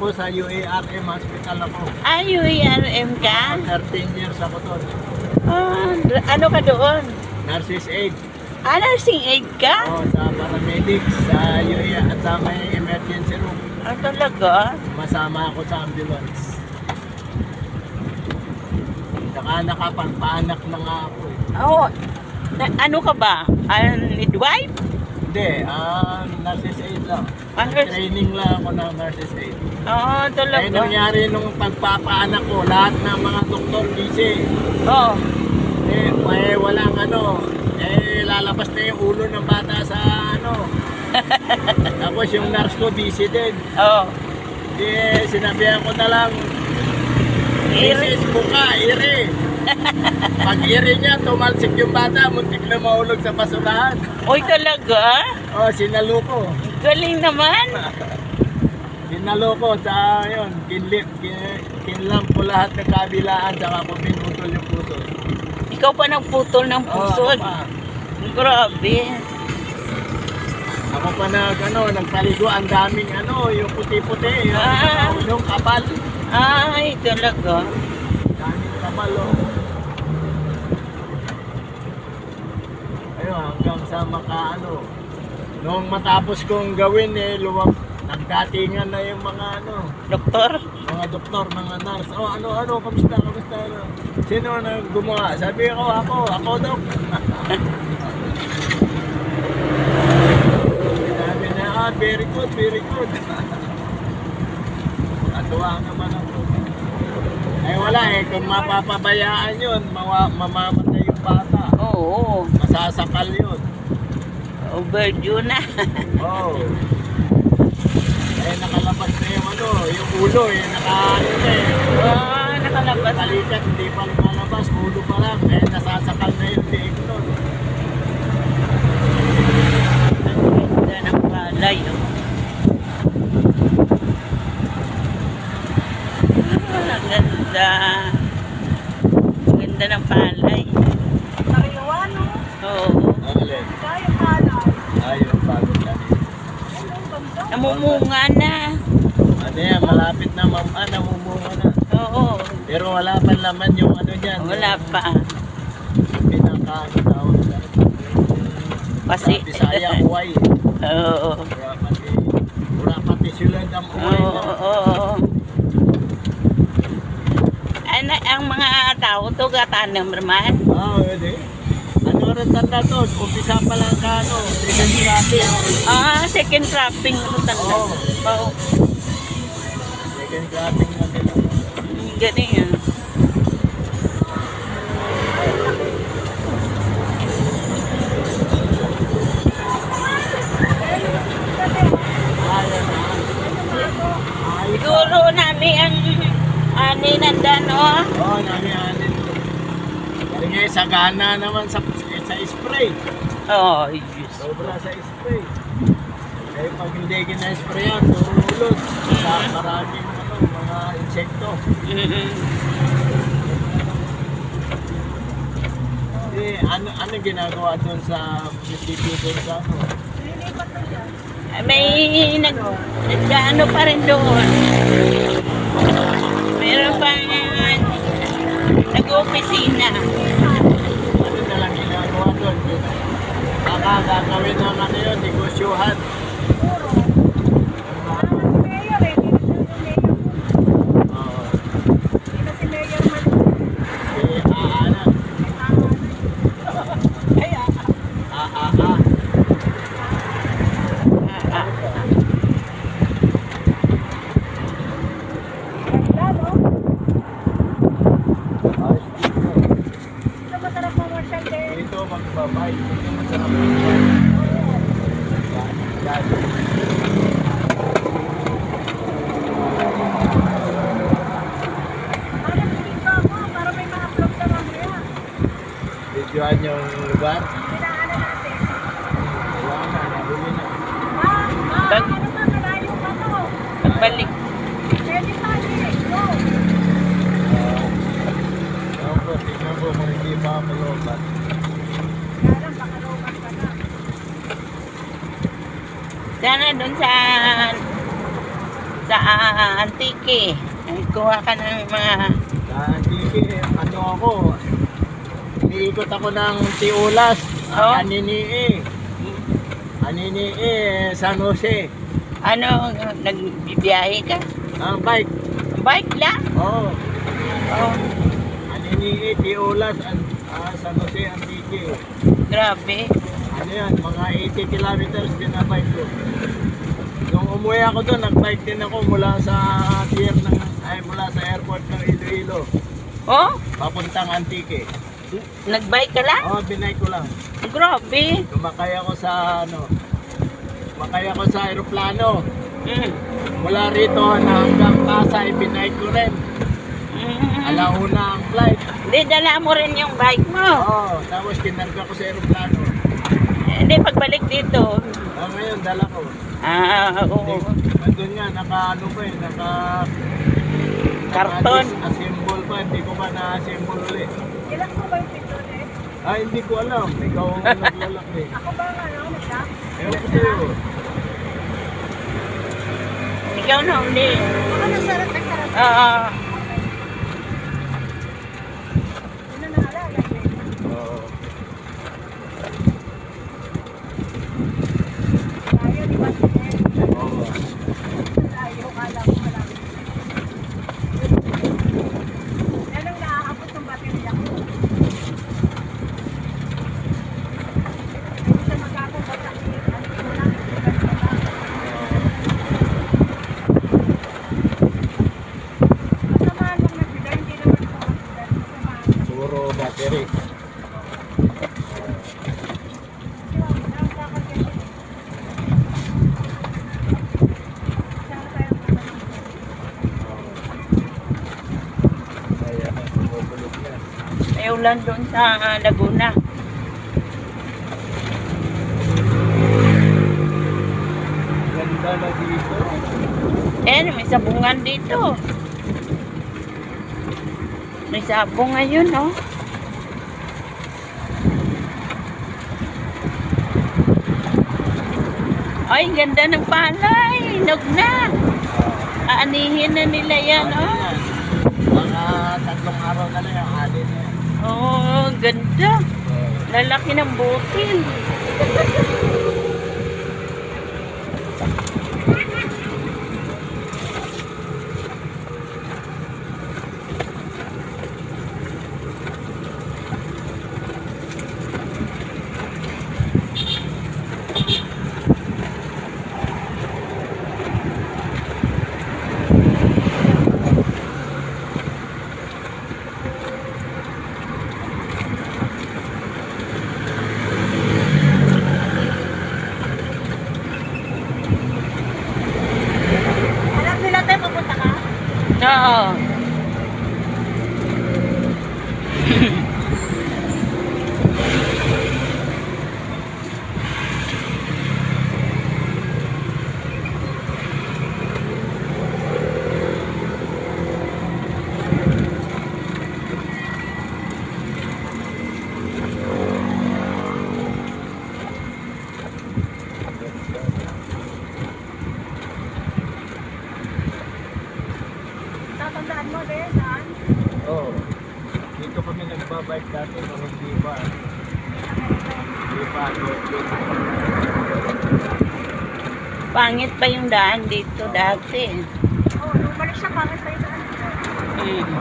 ako sa UARM Hospital ako. UARM ka? 13 years ako doon. Ano ka doon? Nurses aid. Nursing aid ka? Sa paramedics, sa UAR at sa may emergency room. Talaga? Masama ako sa ambulance. Saka nakapagpaanak na nga ako eh. Ano ka ba? Midwife? Hindi, nurses aid lang. Training lang ako ng nurses aid. Talaga? Nangyari nung pagpapaanak ko, lahat ng mga doktor busy. Walang lalabas na yung ulo ng bata sa Tapos yung nurse ko busy din. Sinabihan ko na lang, Mrs. Buka, iri. Pag iri niya, tumalsik yung bata, muntik na mahulog sa basurahan. Talaga? Sinalo ko. Galing naman. Sinalo ko, sa yun, kinlam ko lahat ng kabilaan, saka ko pinutol yung puso. Ikaw pa nagputol ng puso? Grabe. Ako pa nagpaligo, ang daming yung puti-puti, yung kapal. Talaga. Daming kapal, Ayun, hanggang sa nung matapos kong gawin, nagdatingan na yung mga Doktor? mga doktor, mga nurse. Kamusta? Sino nang gumawa? Sabi ko, ako dok. Sabi na, very good. Natuwa naman ako. Wala kung mapapabayaan yun, mamamatay yung bata. Oo. Masasakal yun. Overdue na. Nakalabas na yung ulo Nakalabas. Balikat, hindi pa lumalabas, ulo pa lang, nasasakal na yung tiig nun. Ganda ng palay, Ganda. Ganda ng palay. Sariwan, no? Oo. Alin? Kaya palay. Yung bagong galing. Namumunga na. Malapit na namumunga na. Oo. Pero wala pa laman yung dyan. Wala pa. Pinaka-tawag na. Kasi. Bisaya uway. Oo. Wala pati sila ng uway. Oo. Ang mga tao to gatanam naman. Hindi. Rin tanda to? Umpisa pa lang second cropping. Second cropping. Tanda. Second cropping na nila. Ganyan. Siguro nani ang ani nanda, no? Nani. Kaya sagana naman sa spray. Yes. Sobra sa spray. Pag hindi kina-sprayan, turulot. Sa maraming mga insekto. Ano ginagawa doon sa distributor sa May nag-ano pa rin doon. Meron pa nag-opisina. Ano na lang ginagawa doon? Baka gagawin naman yun, negosyohan. Dito magbabay. Dito masarap magbabay. Yan. Videoan yung lugar. Wala na, nahuli na. Pagbalik. Tingnan ko kung hindi pa malobat. Sana doon sa sa Antique. Kuha ka ng mga... Hindi, ano ako, iniikot ako ng Tiulas, Oh. Aninii, San Jose. Ano, nagbibiyahe ka? Bike. Bike lang? Oo. Oh, Aninii, Tiulas, San Jose, Antique. grabe. Ano yan, mga 80 kilometers binabike ko. Nung umuwi ako doon, nagbike din ako mula sa mula sa airport ng Iloilo, Oh, papuntang Antique. nagbike ka lang? Oo, binike ko lang. Grabe. Sumakay ako sa aeroplano. Mm. Mula rito na hanggang Pasay, binike ko rin. Alauna ang flight. Hindi, dala mo rin yung bike mo. Oo, tapos kinarga ko sa aeroplano. Hindi, pagbalik dito. Ngayon, dala ko. Oo. Nandun nga, naka Karton. Assemble pa, hindi ko pa na-assemble ulit. Ilan po ba yung pinto eh? Hindi ko alam. Ikaw ang naglalaki. Ako ba ang nagdam? Ewan ko sa'yo. Ikaw na, hindi. Ako nasarap na sarap. Oo. Ano na alala? Oo. Tayo, di ba? Oo. Tayo, kala ko lang. Yan ang naaabot ng baterya ko. Hindi siya magkakong baterya. Ano ko lang, ganito lang. Masama nung nagbigay, hindi naman ito magbigay. Masama. Puro battery. Kaya bumubulog yan. May ulan doon sa Laguna. Ganda na dito. May sabungan dito. May sabong ngayon, oh. Ay, ganda ng palay. Hinog na. Aanihin na nila yan, oh. Mga 3 araw na lang yung alin na yan. Oh, ganda. Lalaki ng butil. Alam nila tayo pupunta ka? Oo. Tatandaan mo din, saan? Oo. Dito kami nagbabike dati nung hindi pa. Hindi pa. Pangit pa yung daan dito dati. Oo, nung balik siya, pangit pa yung daan. Mm.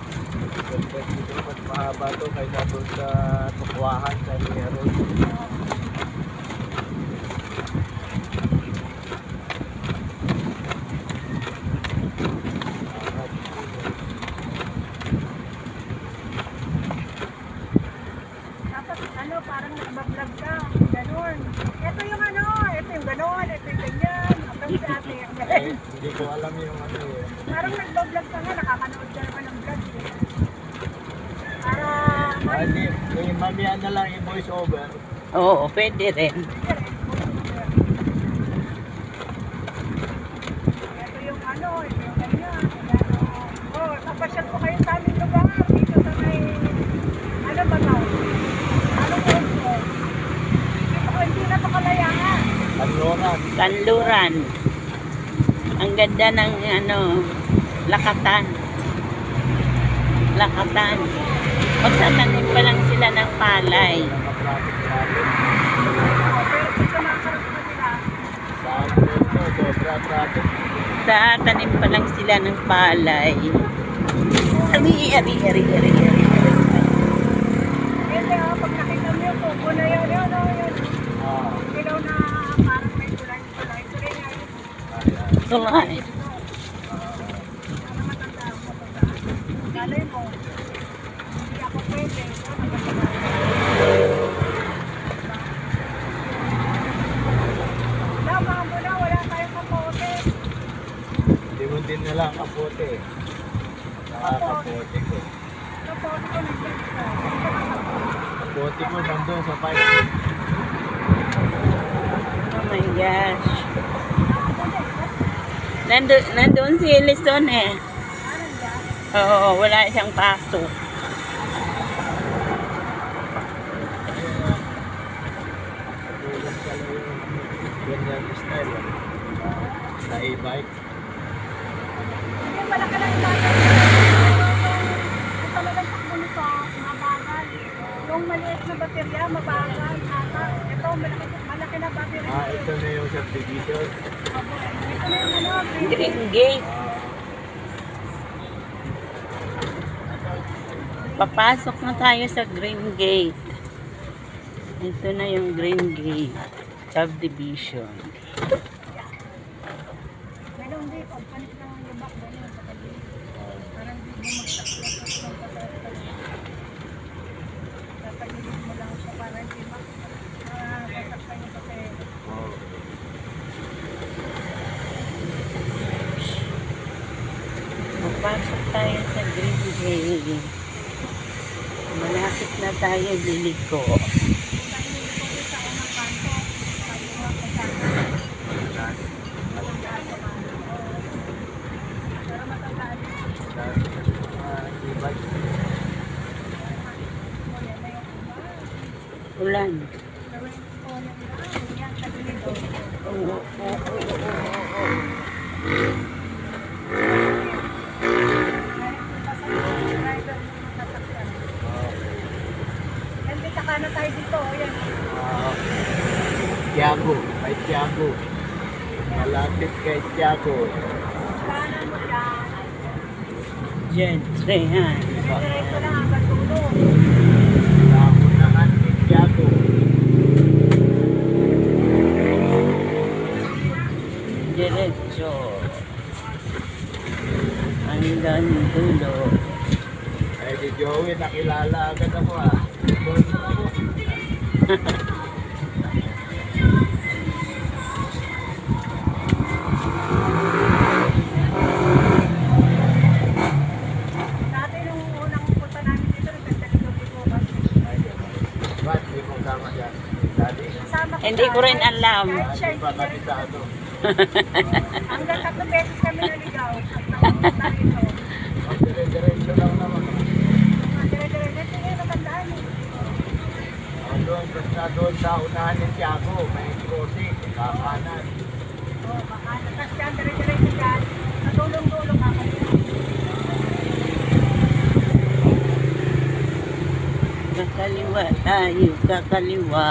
Dito mas mahaba to kaysa doon sa tukwahan sa Nia Road. Tapos ano, parang nagbablog ka. Ganon. Ito yung ano, ito yung ganon, ito yung ganyan. Hanggang sa ate. Hindi ko alam yung ano eh. Parang nagbablog ka nga, nakakanood ka naman ng vlog. Para Hindi, mamaya na lang i-voice over. Oo, pwede rin. ito yung ano, ito yung ganyan. Oh, napasyal ko kayo sa amin Kanluran. Ang ganda ng ano, lakatan. Lakatan. Magtatanim pa lang sila ng palay. Nakatraffic-traffic. Pero pagka nakakarap na sila, Saan po ito? Sobra traffic. Tatanim pa lang sila ng palay. Ari. hindi pag nakita mo yung kuko na yun, yun. Ah, Ilaw na parang may tulay. Tulay nga yun. ayan. Tulay. Para matanda mo to. Galay mo. Hindi ako pwede. Lama mo na, wala tayong kapote. Hindi mo din na lang kapote. Nakakapote ko. Kapote ko nandiyan isa. Kapote ko nandun sa pipe. Oh my gosh. Nandun si Lison eh. Oo, wala siyang pasok. Tulad pala yung ganyan style. Sa e-bike. Hindi, wala ka lang ibang. Yung talagang takbo nito, mabagal. Yung maliit na baterya, mabagal. Ito, malaki na baterya. Ah, ito na yung subdivision. Ito na yung ano, Green Gate. Papasok na tayo sa Green Gate. Ito na yung Green Gate. Subdivision. meron din, pagpanik lang ang lubak doon yung sa tabi. Parang di mo magtaklas ng patatag. Tatagilid mo lang siya para hindi masasaktan yung papel. Oh. Papasok tayo sa Green Gate. Malapit na tayo liliko. E-bike. Ulan. Oo. na tayo dito, ayan. Tiago, kay Tiago. Malapit kay Tiago. Kanan mo dyan. Jet Rehan. Diretso lang hanggang dulo. Nakunahan kay Tiago. Diretso. Hanggang dulo. Ay, di Joey, nakilala agad ako ah. Doon ako. Dati nung unang punta namin dito, nagtagtaligaw dito kasi. Ba't di mo sama dyan? Dali. Kasama ko Hindi ko rin alam. Kahit siya, Di pa kabisado. hanggang 3 beses kami naligaw. At nakapunta rito. Ang dire-diretso lang naman. Dire-diretso, ito yung natandaan eh. Doon, basta doon sa unahan ni Tiago, may crossing, kakanan. Oh, baka natas yan, dire-diretso dyan. Natulong-tulong ako. Kakaliwa tayo, kakaliwa.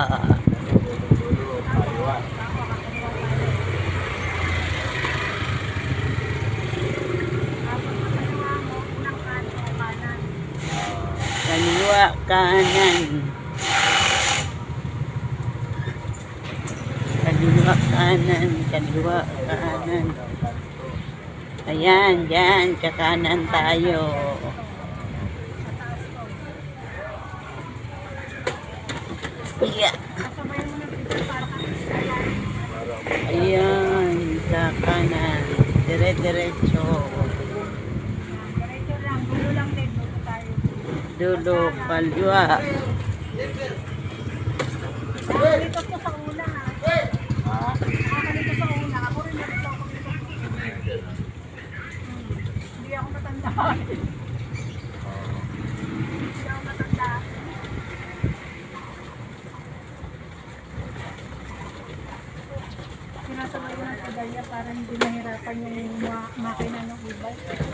Dulo, kaliwa. Tapos makaliwa mo, unang kanan o kanan. Kaliwa, kanan. Kaliwa, kanan. Kaliwa, kanan. Ayan, dyan. Kakanan tayo. Yeah. Kasabay mo na dito para kami. Ayan, kakanan. Dire-diretso. Diretso lang, dulo lang din. Dulo tayo. Dulo, kaliwa. Nakakalito ko sa una ha. Ha? Nakakalito sa una. Ako rin nalito ako dito. Hindi ako matanda. Hindi ako matanda. Sinasabay ganyan para hindi mahirapan yung makina ng e-bike.